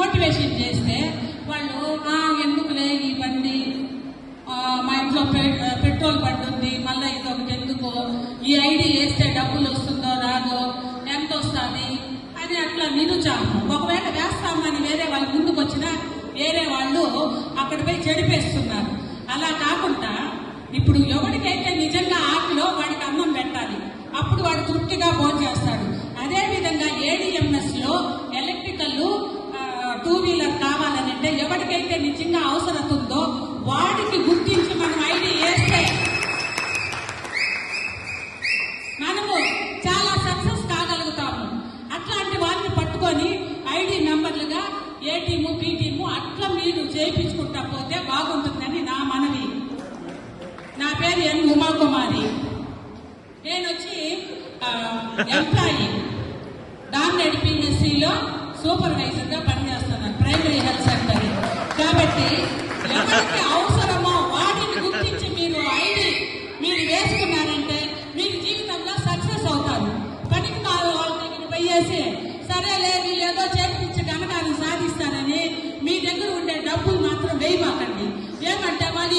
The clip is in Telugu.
డిమోటివేషన్ చేస్తే వాళ్ళు ఎందుకులే ఈ బండి, మా ఇంట్లో పెట్రోల్ బండి ఉంది, మళ్ళీ ఇదొకటి ఎందుకు, ఈ ఐడి వేస్తే డబ్బులు వస్తుందో రాదో, ఎంత వస్తుంది అని అట్లా నిరుత్సాహం. ఒకవేళ వేస్తామని వేరే వాళ్ళు ముందుకు వచ్చినా వేరే వాళ్ళు అక్కడ పోయి చెడిపేస్తున్నారు. అలా కాకుండా ఇప్పుడు ఎవరికైతే నిజంగా ఆకలో వాడికి అన్నం పెట్టాలి, అప్పుడు వాడు తృప్తిగా భోజనం చేస్తాడు. అదేవిధంగా ఏడిఎంఎస్ లో ఎలక్ట్రికల్ 2 వీలర్ కావాలనంటే ఎవరికైతే నిజంగా అవసరం ఉందో వాడికి గుర్తించి మనం ఐడి వేస్తే మనము చాలా సక్సెస్ కాగలుగుతాము. అట్లాంటి వారిని పట్టుకొని ఐడి నంబర్లుగా ఏ టీము బి టీము అట్లా మీరు చేయించుకుంటా పోతే బాగుంటుందని నా మనవి. నా పేరు ఎన్ ఉమాకుమారి. నేను వచ్చి ఎంప్లాయీ డామినేట్ పిఎస్సిలో సూపర్వైజర్ గా పనిచేస్తున్నాను, ప్రైమరీ హెల్త్ సెంటర్. కాబట్టి ఎవరికి అవసరమో వాటిని గుర్తించి మీరు ఐడి మీరు వేసుకున్నారంటే మీరు జీవితంలో సక్సెస్ అవుతారు. పనికి వాళ్ళ దగ్గర పోయేసి సరేలే వీళ్ళు ఏదో చేర్పించి ఘనకాన్ని సాధిస్తారని మీ దగ్గర ఉండే డబ్బులు మాత్రం వేయమాకండి. ఏమంటే వాళ్ళు